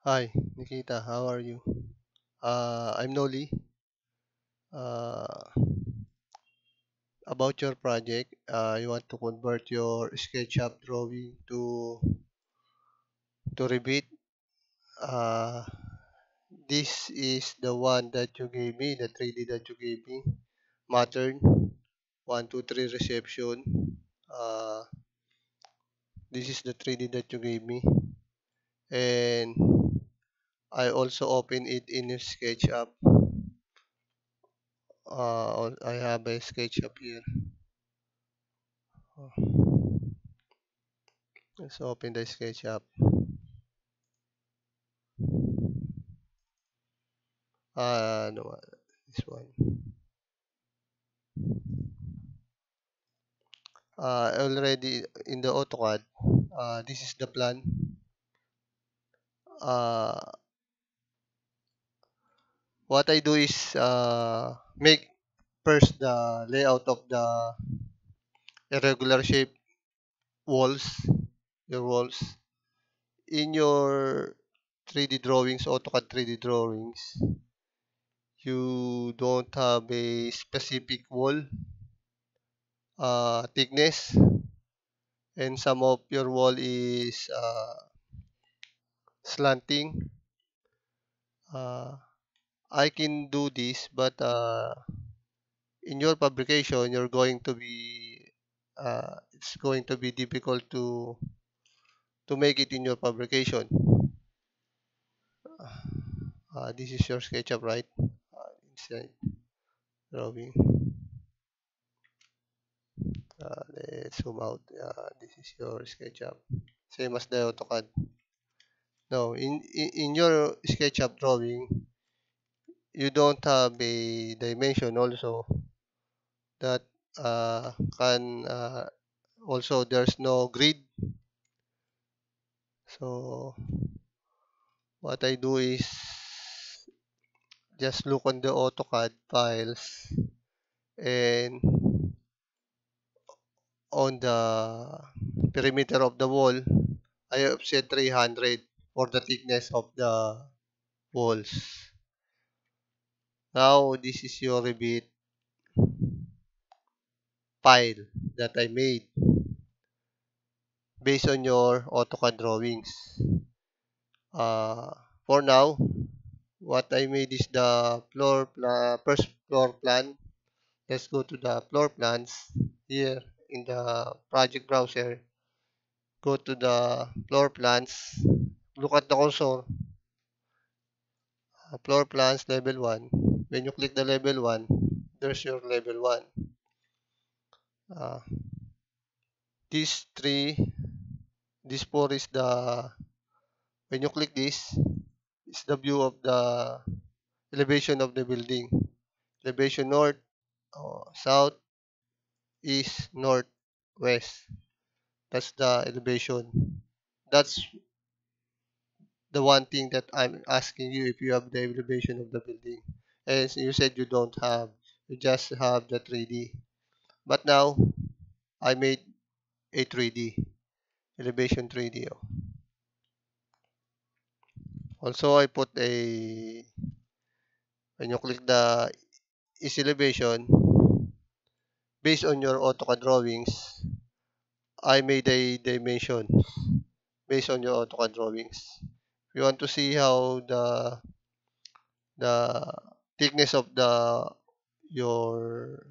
Hi, Nikita. How are you? I'm Noli. Uh, about your project, you want to convert your SketchUp drawing to Revit. Uh, this is the one that you gave me, the 3D that you gave me. Modern 1, 2, 3 reception. Uh, this is the 3D that you gave me, and I also open it in SketchUp. I have a SketchUp here. Let's open the SketchUp. No, this one. Already in the AutoCAD. This is the plan. Uh, what I do is make first the layout of the irregular shape walls, your walls. In your 3D drawings, AutoCAD 3D drawings, you don't have a specific wall thickness, and some of your wall is slanting. Uh, I can do this, but in your publication, it's going to be difficult to make it in your publication. This is your SketchUp, right? Inside drawing. Let's zoom out. This is your SketchUp. Same as the AutoCAD. No, in your SketchUp drawing, you don't have a dimension also that can also there's no grid. So what I do is just look on the AutoCAD files and on the perimeter of the wall, I have set 300 for the thickness of the walls. Now, this is your Revit file that I made based on your AutoCAD drawings. Uh, for now, what I made is the first floor plan. Let's go to the floor plans here in the project browser. Go to the floor plans. Look at the cursor. Floor plans level 1. When you click the level 1, there's your level 1. Uh, these three, this 4 is when you click this, it's the view of the elevation of the building. Elevation north, south, east, north, west. That's the elevation. That's the one thing that I'm asking you if you have the elevation of the building. And you said you don't have, you just have the 3D. But now I made a 3D, elevation 3D. Also, I put when you click the east elevation, based on your AutoCAD drawings, I made a dimension based on your AutoCAD drawings. If you want to see how the thickness of the your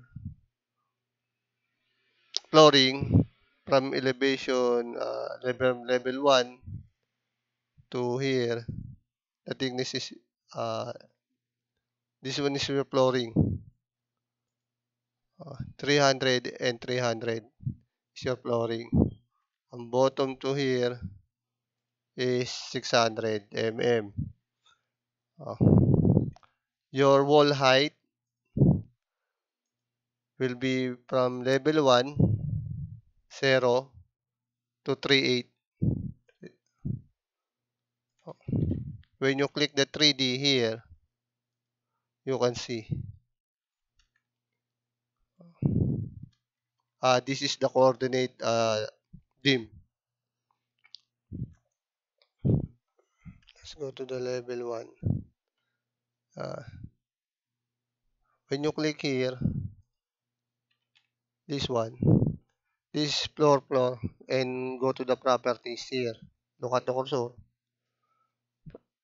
flooring from elevation level 1 to here, the thickness is uh, this one is your flooring, 300 and 300 is your flooring. Ang bottom to here is 600 mm. Your wall height will be from level 1, 0 to 38. When you click the 3D here, you can see. This is the coordinate beam. go to the level 1. Uh, when you click here, this one, this floor, and go to the properties here. Look at the cursor.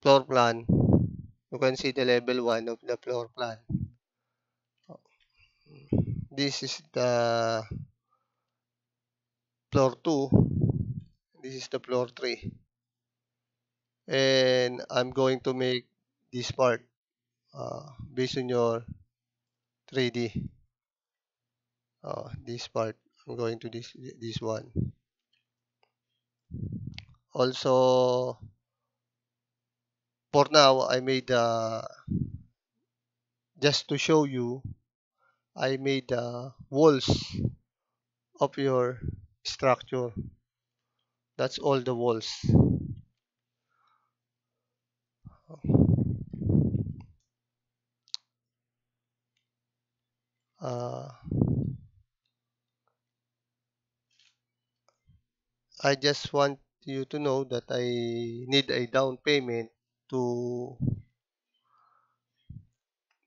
Floor plan. You can see the level 1 of the floor plan. This is the floor 2. This is the floor 3. And I'm going to make this part based on your 3D. This part, I'm going to this one. Also, for now, I made just to show you, I made the walls of your structure. That's all the walls. Uh, I just want you to know that I need a down payment to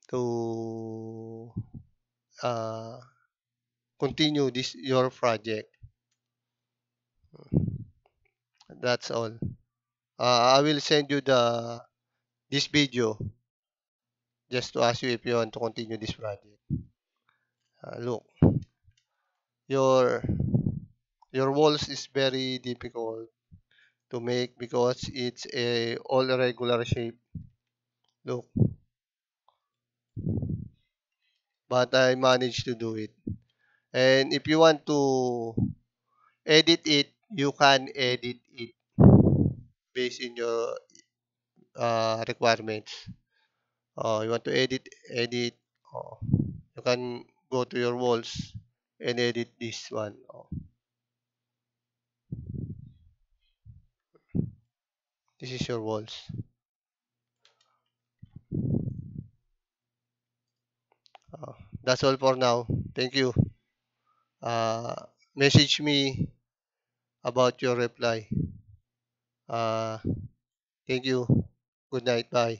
to uh, continue this your project. That's all. I will send you this video just to ask you if you want to continue this project. Look, your your walls is very difficult to make because it's a all regular shape. Look, but I managed to do it. And if you want to edit it, you can edit it based in your requirements. You want to edit. Oh, you can go to your walls and edit this one. Oh, this is your walls. That's all for now. Thank you. Uh, Message me about your reply. Uh, Thank you. Good night. Bye.